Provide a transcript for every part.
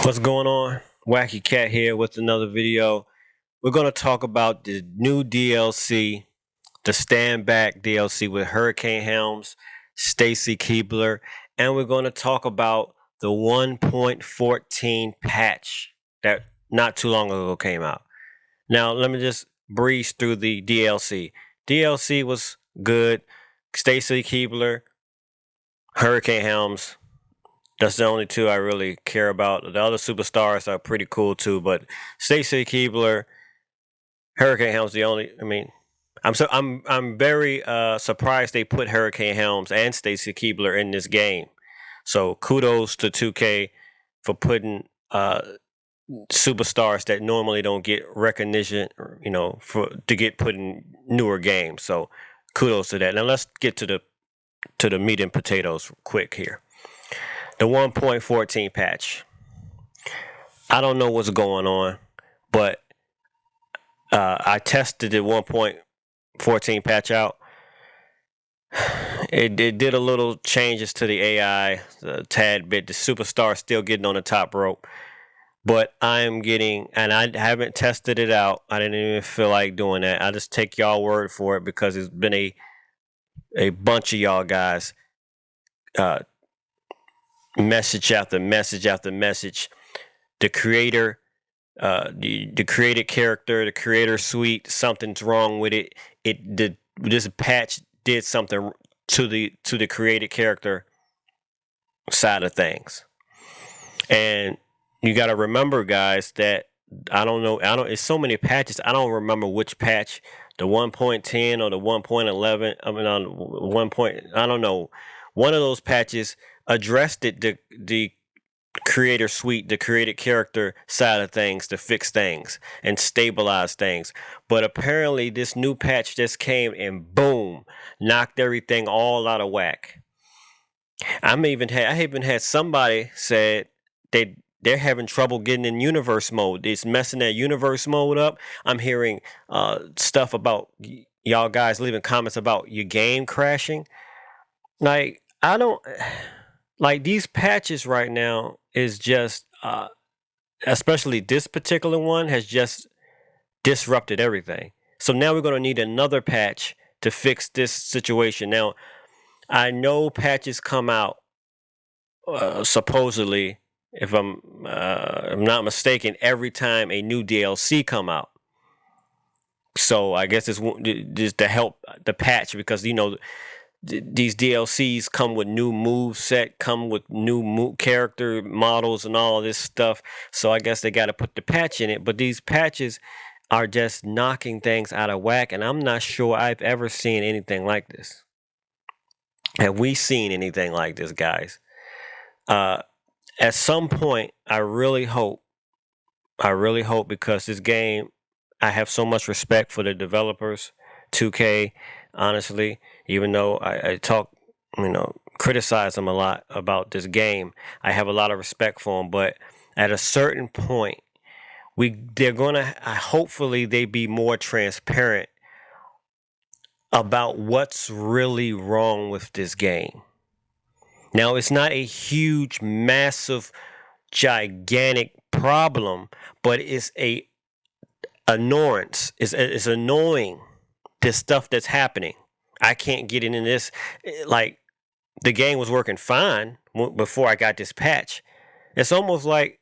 What's going on? Wacky Cat here with another video. We're going to talk about the new DLC, the Stand Back DLC with Hurricane Helms, Stacy Keibler, and we're going to talk about the 1.14 patch that not too long ago came out. Now, let me just breeze through the DLC. DLC was good. Stacy Keibler, Hurricane Helms, that's the only two I really care about. The other superstars are pretty cool too, but Stacy Keibler, Hurricane Helms, the only. I mean, I'm very surprised they put Hurricane Helms and Stacy Keibler in this game. So kudos to 2K for putting superstars that normally don't get recognition, to get put in newer games. So kudos to that. Now let's get to the meat and potatoes quick here. The 1.14 patch. I don't know what's going on, but I tested the 1.14 patch out. It did a little changes to the AI, a tad bit. The superstar still getting on the top rope, but I'm getting, and I haven't tested it out. I didn't even feel like doing that. I just take y'all word for it because it's been a bunch of y'all guys message after message after message. The creator, the created character, the creator suite, something's wrong with it. This patch did something to the created character side of things. And you got to remember, guys, that it's so many patches. I don't remember which patch, the 1.10 or the 1.11. I mean, on 1. I don't know. One of those patches addressed the creator suite, the created character side of things to fix things and stabilize things. But apparently this new patch just came and boom, knocked everything all out of whack. I even had somebody said they're having trouble getting in universe mode. It's messing that universe mode up. I'm hearing stuff about y'all guys leaving comments about your game crashing. Like, I don't like these patches right now is just especially this particular one has just disrupted everything. So now we're going to need another patch to fix this situation. Now, I know patches come out supposedly, if I'm not mistaken, every time a new DLC come out. So I guess it's to help the patch because these DLCs come with new move set, come with new character models and all of this stuff. So I guess they got to put the patch in it. But these patches are just knocking things out of whack, and I'm not sure I've ever seen anything like this. Have we seen anything like this, guys? At some point, I really hope because this game, I have so much respect for the developers, 2K, honestly, even though I talk, criticize them a lot about this game. I have a lot of respect for them, but at a certain point, they're gonna hopefully they be more transparent about what's really wrong with this game. Now, it's not a huge, massive, gigantic problem, but it's a annoyance. It's annoying. This stuff that's happening. I can't get into this. Like, the game was working fine before I got this patch. It's almost like,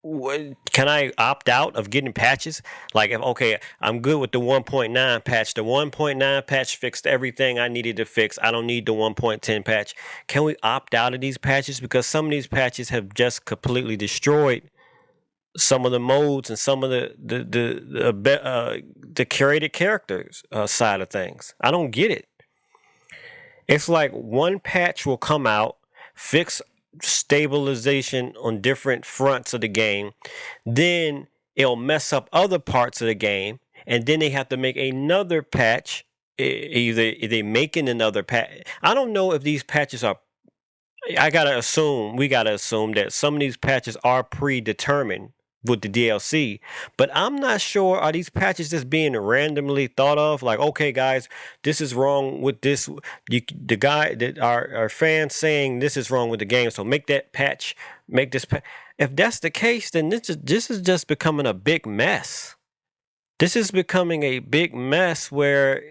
can I opt out of getting patches? Like, okay, I'm good with the 1.9 patch. The 1.9 patch fixed everything I needed to fix. I don't need the 1.10 patch. Can we opt out of these patches? Because some of these patches have just completely destroyed some of the modes and some of the curated characters side of things. I don't get it. It's like one patch will come out, fix stabilization on different fronts of the game, then it'll mess up other parts of the game, and then they have to make another patch. Either they making another patch. I don't know if these patches are. We gotta assume that some of these patches are predetermined with the DLC, but I'm not sure, are these patches just being randomly thought of? Like, okay, guys, this is wrong with this. The guy that our fans saying this is wrong with the game, so make that patch, make this patch. If that's the case, then this is just becoming a big mess. This is becoming a big mess where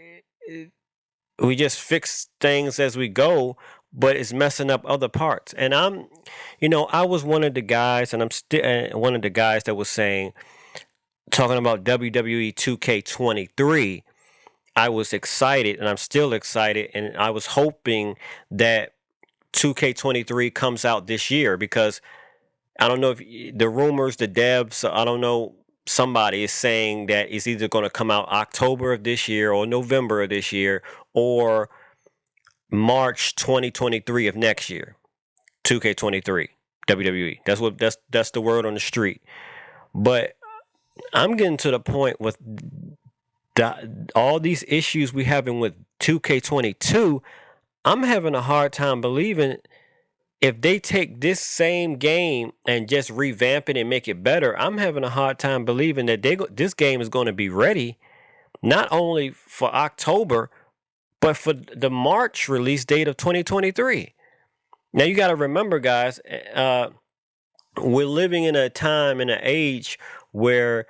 we just fix things as we go, but it's messing up other parts. And I was one of the guys, and I'm still one of the guys that was saying, talking about WWE 2K23. I was excited, and I'm still excited, and I was hoping that 2K23 comes out this year, because I don't know if the rumors, the devs, I don't know, somebody is saying that it's either going to come out October of this year or November of this year or March 2023 of next year. 2K23 WWE. That's the word on the street. But I'm getting to the point with all these issues we having with 2K22. I'm having a hard time believing if they take this same game and just revamp it and make it better. I'm having a hard time believing that this game is going to be ready not only for October, but for the March release date of 2023. Now you got to remember, guys, we're living in a time, in an age where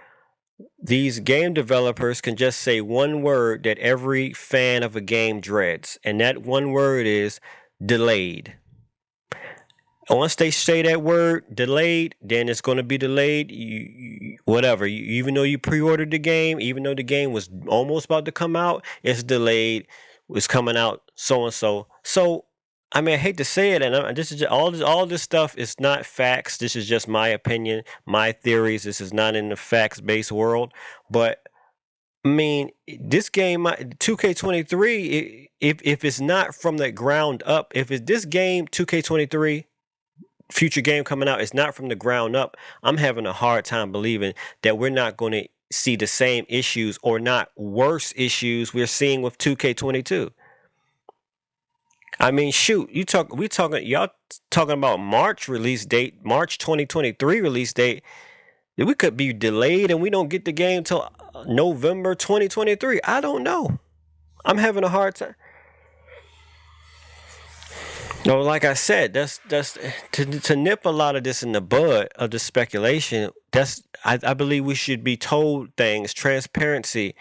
these game developers can just say one word that every fan of a game dreads, and that one word is delayed. Once they say that word delayed, then it's going to be delayed. Whatever. Even though you pre-ordered the game, even though the game was almost about to come out, it's delayed. It's coming out so and so. So, I mean, I hate to say it, and this is just, all this stuff is not facts. This is just my opinion, my theories. This is not in the facts-based world. But I mean, this game, 2K23, if it's not from the ground up, if it's this game, 2K23, future game coming out, it's not from the ground up, I'm having a hard time believing that we're not going to see the same issues, or not worse issues, we're seeing with 2K22. I mean, shoot, y'all talking about March release date, March 2023 release date. We could be delayed and we don't get the game till November 2023. I don't know. I'm having a hard time. No, like I said, that's to nip a lot of this in the bud of the speculation. I believe we should be told things, transparency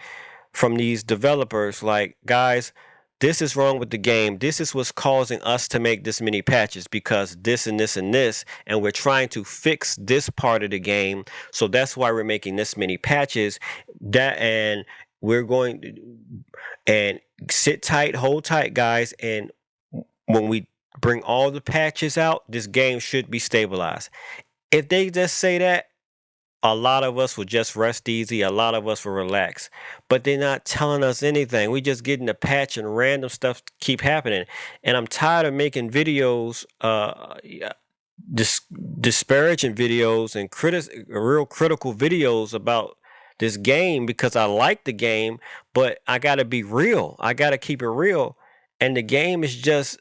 from these developers. Like, guys, this is wrong with the game. This is what's causing us to make this many patches, because this and this and this, and we're trying to fix this part of the game. So that's why we're making this many patches. And we're going to, and sit tight, hold tight, guys. And when we bring all the patches out, this game should be stabilized. If they just say that, a lot of us will just rest easy. A lot of us will relax. But they're not telling us anything. We just getting a patch and random stuff keep happening. And I'm tired of making videos, disparaging videos and real critical videos about this game, because I like the game, but I got to be real. I got to keep it real. And the game is just,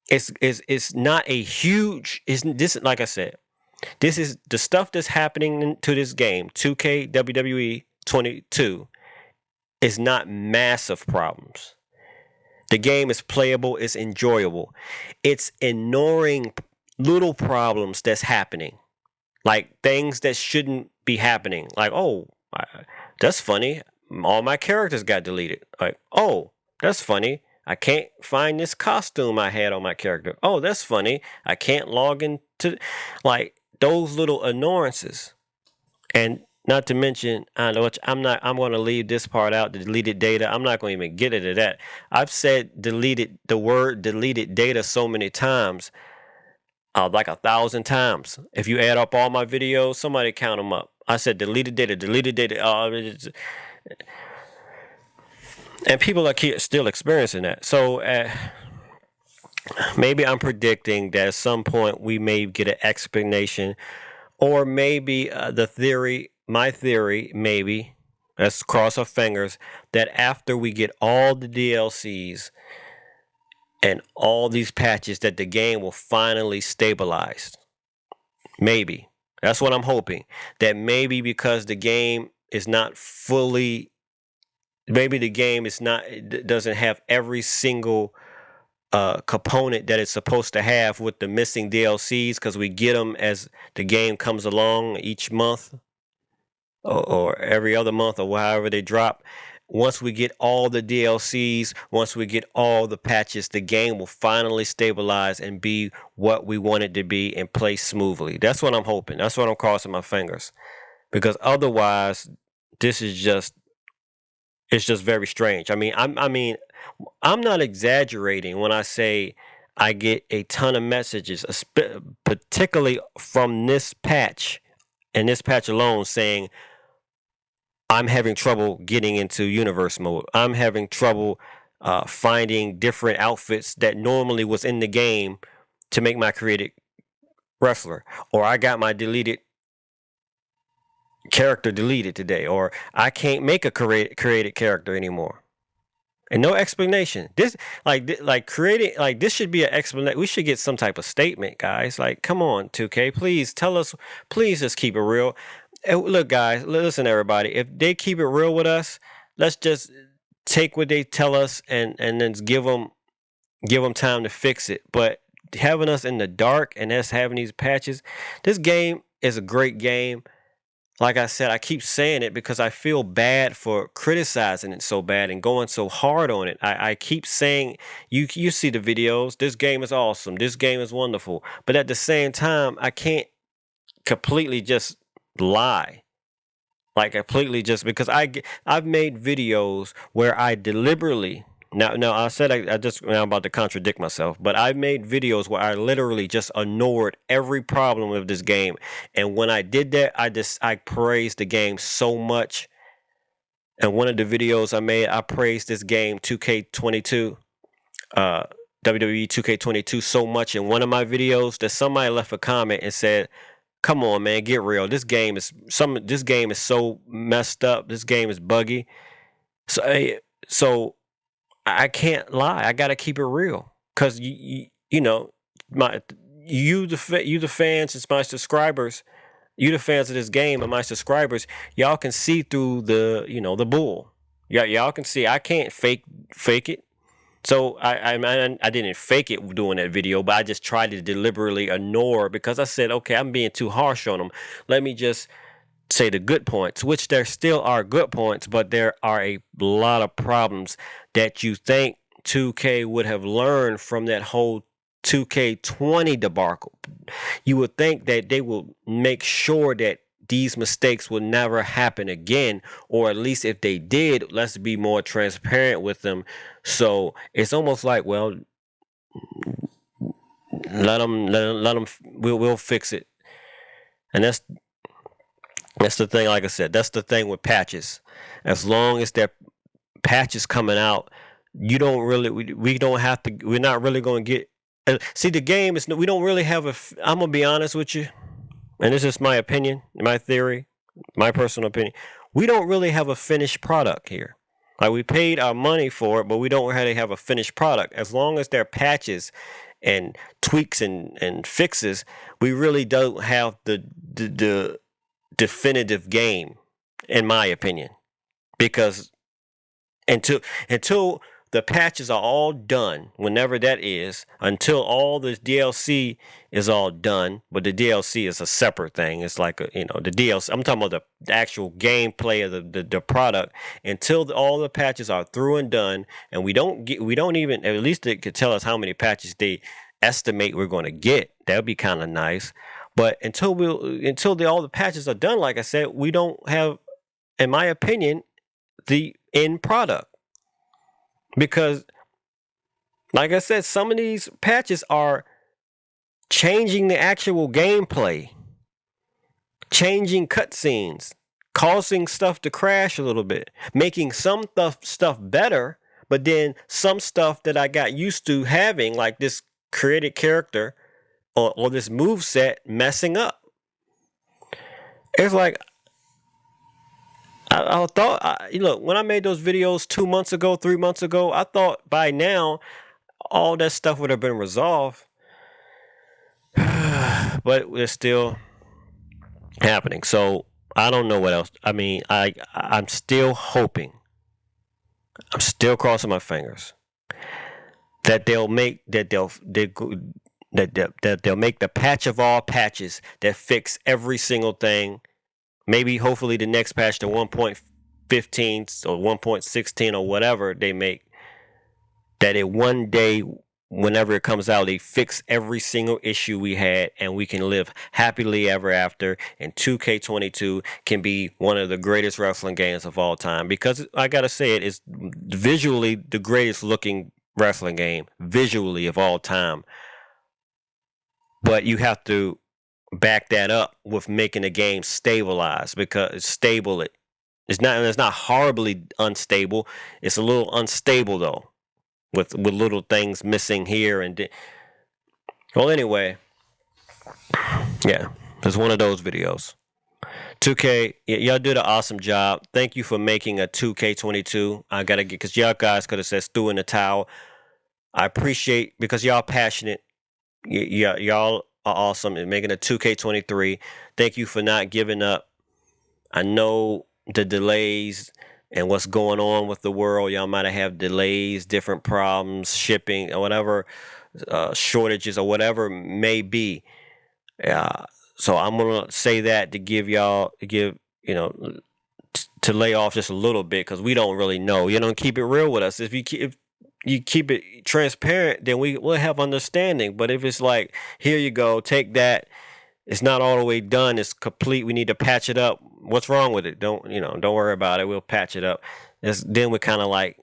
it's not a huge, this, like I said, this is the stuff that's happening to this game, 2K WWE 22, is not massive problems. The game is playable, it's enjoyable. It's ignoring little problems that's happening, like things that shouldn't be happening. Like, oh, that's funny, all my characters got deleted. Like, oh, that's funny, I can't find this costume I had on my character. Oh, that's funny, I can't log into, like, those little annoyances. And not to mention, I'm going to leave this part out, the deleted data. I'm not going to even get into that. I've said the word deleted data so many times, like 1,000 times. If you add up all my videos, somebody count them up. I said deleted data, deleted data. And people are still experiencing that. So maybe I'm predicting that at some point we may get an explanation, or maybe my theory, maybe, let's cross our fingers, that after we get all the DLCs and all these patches, that the game will finally stabilize. Maybe. That's what I'm hoping. That maybe because the game is not fully, maybe the game is not, it doesn't have every single component that it's supposed to have with the missing DLCs, because we get them as the game comes along each month, or every other month, or however they drop. Once we get all the DLCs, once we get all the patches, the game will finally stabilize and be what we want it to be and play smoothly. That's what I'm hoping. That's what I'm crossing my fingers. Because otherwise, this is just, it's just very strange. I'm not exaggerating when I say I get a ton of messages, particularly from this patch and this patch alone, saying I'm having trouble getting into universe mode. I'm having trouble finding different outfits that normally was in the game to make my created wrestler, or I got my deleted character deleted today, or I can't make a created character anymore. And no explanation. This like creating, like, this should be an explanation. We should get some type of statement, guys. Like, come on, 2K, please tell us. Please just keep it real. Look, guys, listen, everybody. If they keep it real with us, let's just take what they tell us and then give them time to fix it. But having us in the dark and us having these patches, this game is a great game. Like I said, I keep saying it because I feel bad for criticizing it so bad and going so hard on it. I keep saying, you see the videos, this game is awesome, this game is wonderful. But at the same time, I can't completely just lie. Like, completely just, because I've made videos where I deliberately, now I said now I'm about to contradict myself, but I made videos where I literally just ignored every problem with this game. And when I did that, I praised the game so much. And one of the videos I made, I praised this game 2K22, WWE 2K22 so much in one of my videos that somebody left a comment and said, "Come on, man, get real. This game is so messed up. This game is buggy." So I can't lie. I gotta keep it real, cause you know, the fans, it's my subscribers. You the fans of this game and my subscribers. Y'all can see through the bull. Y'all can see. I can't fake it. So I didn't fake it doing that video, but I just tried to deliberately ignore, because I said, okay, I'm being too harsh on them. Let me just say the good points, which there still are good points, but there are a lot of problems that you think 2K would have learned from that whole 2K20 debacle. You would think that they will make sure that these mistakes will never happen again, or at least if they did, let's be more transparent with them. So it's almost like, well, let them. We'll fix it. And that's the thing. Like I said, that's the thing with patches. As long as there patches coming out, you don't really, we don't have to. We're not really going to get. See, the game is, we don't really have a. I'm gonna be honest with you, and this is my opinion, my theory, my personal opinion. We don't really have a finished product here. Like, we paid our money for it, but we don't really have a finished product. As long as there are patches and tweaks and fixes, we really don't have the definitive game, in my opinion. Because until the patches are all done, whenever that is, until all the DLC is all done, but the DLC is a separate thing. It's like the DLC. I'm talking about the actual gameplay of the product. Until all the patches are through and done, and we don't even, at least they could tell us how many patches they estimate we're going to get. That would be kind of nice. But until all the patches are done, like I said, we don't have, in my opinion, the end product. Because, like I said, some of these patches are changing the actual gameplay, changing cutscenes, causing stuff to crash a little bit, making some stuff better, but then some stuff that I got used to having, like this created character or this move set, messing up. It's like, I thought, look, when I made those videos 2 months ago, 3 months ago, I thought by now all that stuff would have been resolved. But we're still happening. So I don't know what else. I mean, I'm still hoping. I'm still crossing my fingers that they'll make the patch of all patches that fix every single thing. Maybe hopefully the next patch to 1.15 or 1.16 or whatever they make, that it one day, whenever it comes out, they fix every single issue we had and we can live happily ever after, and 2K22 can be one of the greatest wrestling games of all time, because I gotta say it's visually the greatest looking wrestling game visually of all time. But you have to back that up with making the game stabilized, because it's stable. It's not horribly unstable. It's a little unstable though, with little things missing here and well, anyway, yeah, it's one of those videos. 2K, y'all did an awesome job. Thank you for making a 2K22. I gotta get, because y'all guys could have said stew in the towel. I appreciate, because y'all passionate. Y'all are awesome in making a 2K23. Thank you for not giving up. I know the delays and what's going on with the world. Y'all might have delays, different problems, shipping or whatever, shortages or whatever may be. So I'm gonna say that to give to lay off just a little bit, because we don't really know. Keep it real with us. If you keep it transparent, then we'll have understanding. But if it's like, here you go, take that, it's not all the way done, it's complete, we need to patch it up. What's wrong with it? Don't worry about it. We'll patch it up. Then we kind of like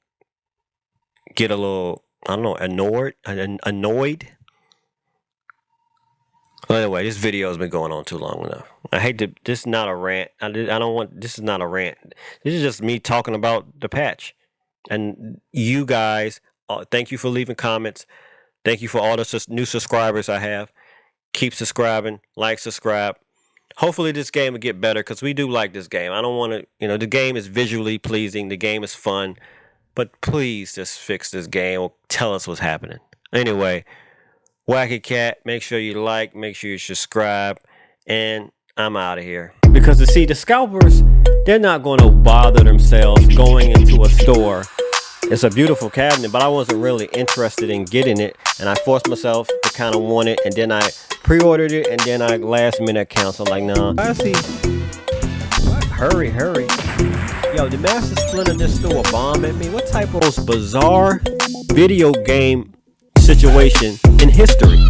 get a little, I don't know, annoyed. Well, anyway, this video has been going on too long enough. I hate to. This is not a rant. I don't want. This is not a rant. This is just me talking about the patch. And you guys, thank you for leaving comments. Thank you for all the new subscribers I have. Keep subscribing, subscribe. Hopefully this game will get better, because we do like this game. I don't want to, the game is visually pleasing. The game is fun. But please just fix this game or tell us what's happening. Anyway, Wacky Cat, make sure you like, make sure you subscribe, and I'm out of here. Because the scalpers, they're not going to bother themselves going into a store. It's a beautiful cabinet, but I wasn't really interested in getting it, and I forced myself to kind of want it, and then I pre-ordered it, and then I last minute canceled. Like, nah. I see. What? Hurry. Yo, did Master Splinter just throw a bomb at me? What type of most bizarre video game situation in history?